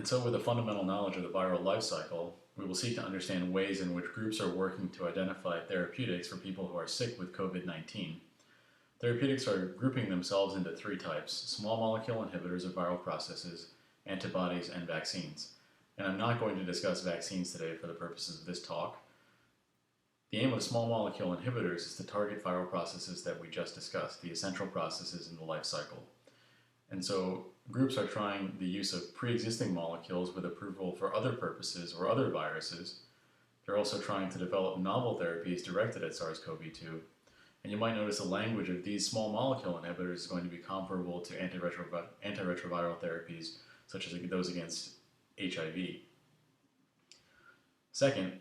And so with a fundamental knowledge of the viral life cycle, we will seek to understand ways in which groups are working to identify therapeutics for people who are sick with COVID-19. Therapeutics are grouping themselves into three types: small molecule inhibitors of viral processes, antibodies, and vaccines. And I'm not going to discuss vaccines today for the purposes of this talk. The aim of small molecule inhibitors is to target viral processes that we just discussed, the essential processes in the life cycle. And so groups are trying the use of pre-existing molecules with approval for other purposes or other viruses. They're also trying to develop novel therapies directed at SARS-CoV-2. And you might notice the language of these small molecule inhibitors is going to be comparable to antiretroviral therapies, such as those against HIV. Second,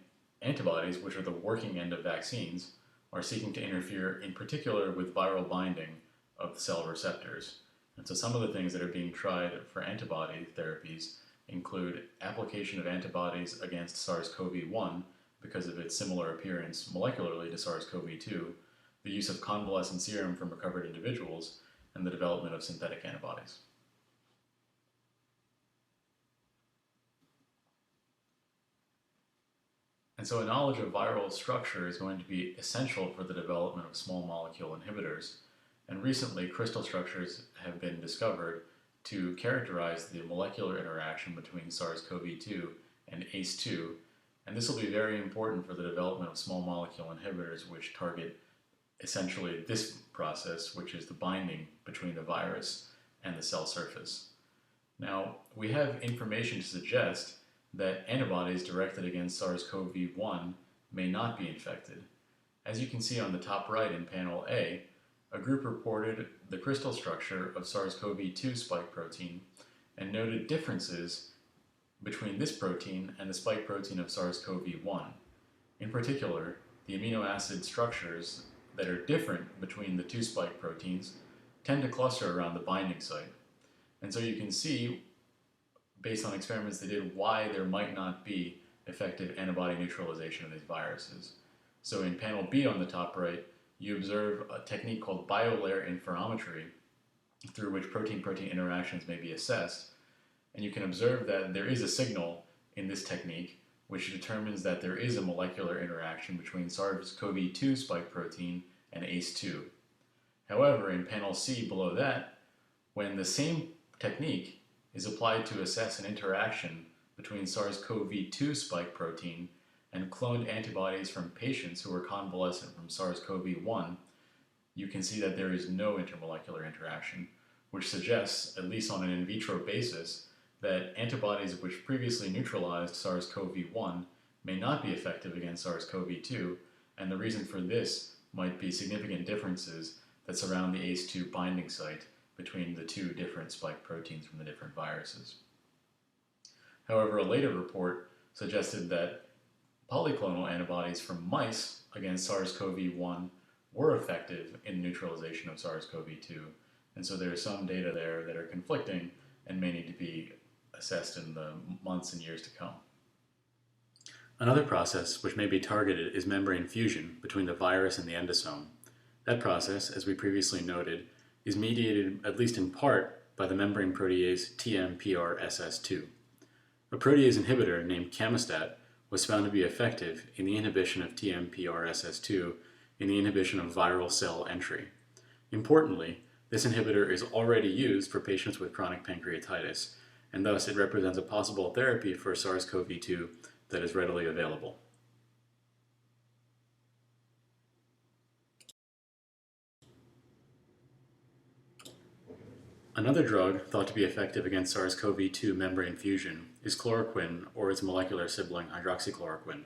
antibodies, which are the working end of vaccines, are seeking to interfere in particular with viral binding of cell receptors. And so some of the things that are being tried for antibody therapies include application of antibodies against SARS-CoV-1 because of its similar appearance molecularly to SARS-CoV-2, the use of convalescent serum from recovered individuals, and the development of synthetic antibodies. And so a knowledge of viral structure is going to be essential for the development of small molecule inhibitors. And recently, crystal structures have been discovered to characterize the molecular interaction between SARS-CoV-2 and ACE2. And this will be very important for the development of small molecule inhibitors which target essentially this process, which is the binding between the virus and the cell surface. Now, we have information to suggest that antibodies directed against SARS-CoV-1 may not be infected. As you can see on the top right in panel A, a group reported the crystal structure of SARS-CoV-2 spike protein and noted differences between this protein and the spike protein of SARS-CoV-1. In particular, the amino acid structures that are different between the two spike proteins tend to cluster around the binding site. And so you can see, based on experiments they did, why there might not be effective antibody neutralization of these viruses. So in panel B on the top right, you observe a technique called biolayer interferometry, through which protein-protein interactions may be assessed. And you can observe that there is a signal in this technique which determines that there is a molecular interaction between SARS-CoV-2 spike protein and ACE2. However, in panel C below that, when the same technique is applied to assess an interaction between SARS-CoV-2 spike protein and cloned antibodies from patients who are convalescent from SARS-CoV-1, you can see that there is no intermolecular interaction, which suggests, at least on an in vitro basis, that antibodies which previously neutralized SARS-CoV-1 may not be effective against SARS-CoV-2, and the reason for this might be significant differences that surround the ACE2 binding site between the two different spike proteins from the different viruses. However, a later report suggested that polyclonal antibodies from mice against SARS-CoV-1 were effective in neutralization of SARS-CoV-2, and so there is some data there that are conflicting and may need to be assessed in the months and years to come. Another process which may be targeted is membrane fusion between the virus and the endosome. That process, as we previously noted, is mediated at least in part by the membrane protease TMPRSS2. A protease inhibitor named camostat was found to be effective in the inhibition of TMPRSS2 in the inhibition of viral cell entry. Importantly, this inhibitor is already used for patients with chronic pancreatitis, and thus it represents a possible therapy for SARS-CoV-2 that is readily available. Another drug thought to be effective against SARS-CoV-2 membrane fusion is chloroquine, or its molecular sibling hydroxychloroquine.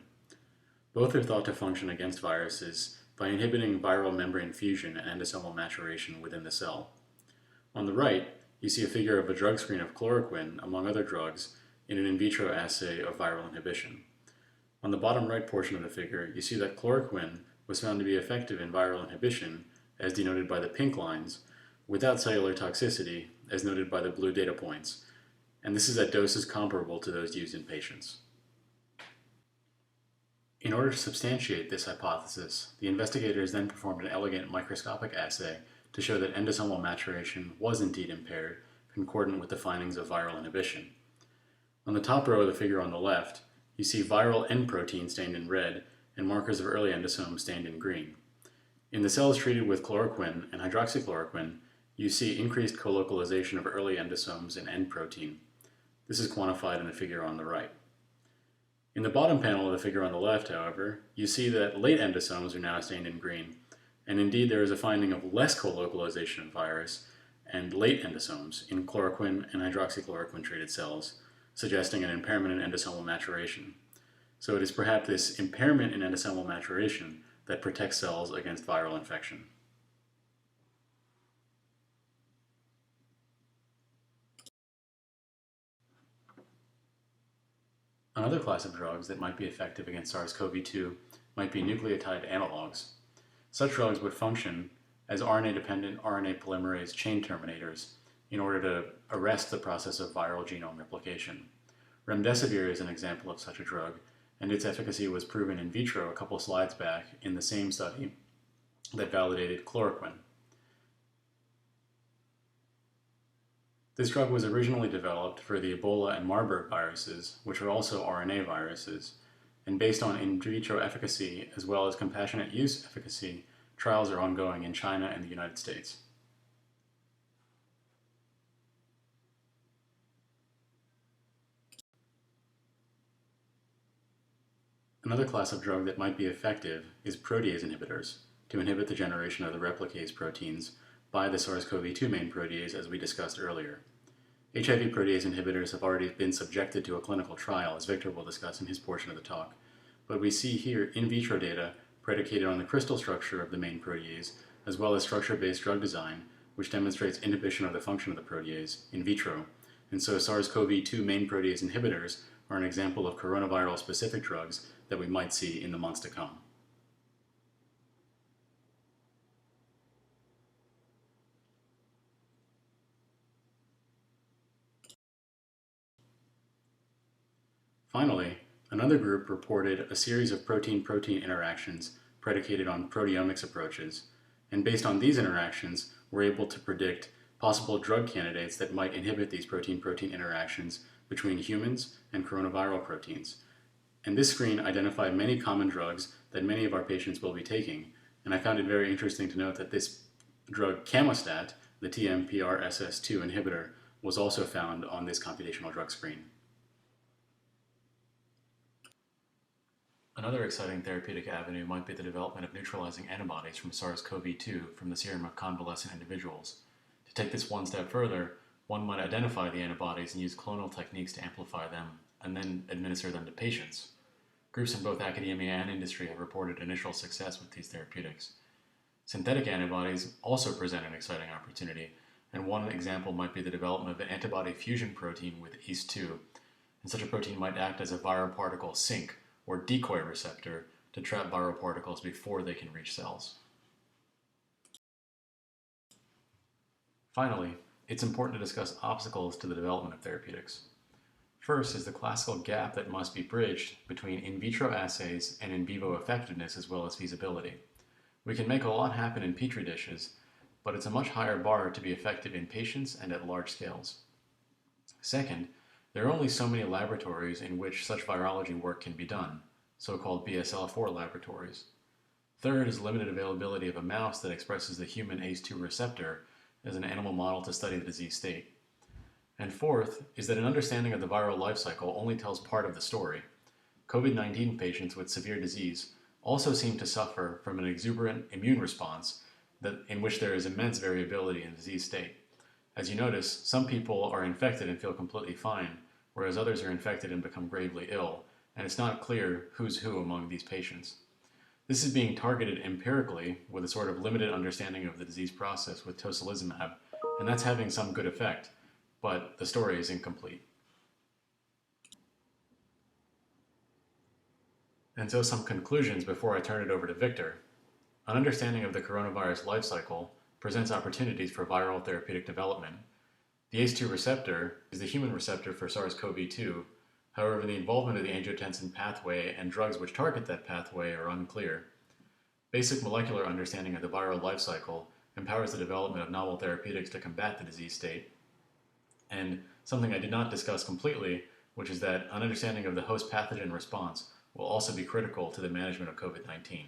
Both are thought to function against viruses by inhibiting viral membrane fusion and endosomal maturation within the cell. On the right, you see a figure of a drug screen of chloroquine, among other drugs, in an in vitro assay of viral inhibition. On the bottom right portion of the figure, you see that chloroquine was found to be effective in viral inhibition, as denoted by the pink lines, without cellular toxicity, as noted by the blue data points, and this is at doses comparable to those used in patients. In order to substantiate this hypothesis, the investigators then performed an elegant microscopic assay to show that endosomal maturation was indeed impaired, concordant with the findings of viral inhibition. On the top row of the figure on the left, you see viral N protein stained in red and markers of early endosomes stained in green. In the cells treated with chloroquine and hydroxychloroquine, you see increased colocalization of early endosomes in N protein. This is quantified in the figure on the right. In the bottom panel of the figure on the left, however, you see that late endosomes are now stained in green, and indeed there is a finding of less colocalization of virus and late endosomes in chloroquine and hydroxychloroquine treated cells, suggesting an impairment in endosomal maturation. So it is perhaps this impairment in endosomal maturation that protects cells against viral infection. Another class of drugs that might be effective against SARS-CoV-2 might be nucleotide analogs. Such drugs would function as RNA-dependent RNA polymerase chain terminators in order to arrest the process of viral genome replication. Remdesivir is an example of such a drug, and its efficacy was proven in vitro a couple slides back in the same study that validated chloroquine. This drug was originally developed for the Ebola and Marburg viruses, which are also RNA viruses, and based on in vitro efficacy as well as compassionate use efficacy, trials are ongoing in China and the United States. Another class of drug that might be effective is protease inhibitors to inhibit the generation of the replicase proteins by the SARS-CoV-2 main protease, as we discussed earlier. HIV protease inhibitors have already been subjected to a clinical trial, as Victor will discuss in his portion of the talk, but we see here in vitro data predicated on the crystal structure of the main protease, as well as structure-based drug design, which demonstrates inhibition of the function of the protease in vitro. And so SARS-CoV-2 main protease inhibitors are an example of coronaviral-specific drugs that we might see in the months to come. Finally, another group reported a series of protein-protein interactions predicated on proteomics approaches, and based on these interactions, were able to predict possible drug candidates that might inhibit these protein-protein interactions between humans and coronaviral proteins. And this screen identified many common drugs that many of our patients will be taking, and I found it very interesting to note that this drug Camostat, the TMPRSS2 inhibitor, was also found on this computational drug screen. Another exciting therapeutic avenue might be the development of neutralizing antibodies from SARS-CoV-2 from the serum of convalescent individuals. To take this one step further, one might identify the antibodies and use clonal techniques to amplify them, and then administer them to patients. Groups in both academia and industry have reported initial success with these therapeutics. Synthetic antibodies also present an exciting opportunity, and one example might be the development of an antibody fusion protein with ACE2, and such a protein might act as a viral particle sink, or decoy receptor, to trap viral particles before they can reach cells. Finally, it's important to discuss obstacles to the development of therapeutics. First is the classical gap that must be bridged between in vitro assays and in vivo effectiveness as well as feasibility. We can make a lot happen in petri dishes, but it's a much higher bar to be effective in patients and at large scales. Second, there are only so many laboratories in which such virology work can be done, so-called BSL-4 laboratories. Third is limited availability of a mouse that expresses the human ACE2 receptor as an animal model to study the disease state. And fourth is that an understanding of the viral life cycle only tells part of the story. COVID-19 patients with severe disease also seem to suffer from an exuberant immune response in which there is immense variability in disease state. As you notice, some people are infected and feel completely fine, whereas others are infected and become gravely ill, and it's not clear who's who among these patients. This is being targeted empirically with a sort of limited understanding of the disease process with tocilizumab, and that's having some good effect, but the story is incomplete. And so some conclusions before I turn it over to Victor. An understanding of the coronavirus life cycle presents opportunities for viral therapeutic development. The ACE2 receptor is the human receptor for SARS-CoV-2. However, the involvement of the angiotensin pathway and drugs which target that pathway are unclear. Basic molecular understanding of the viral life cycle empowers the development of novel therapeutics to combat the disease state. And something I did not discuss completely which is that an understanding of the host pathogen response will also be critical to the management of COVID-19.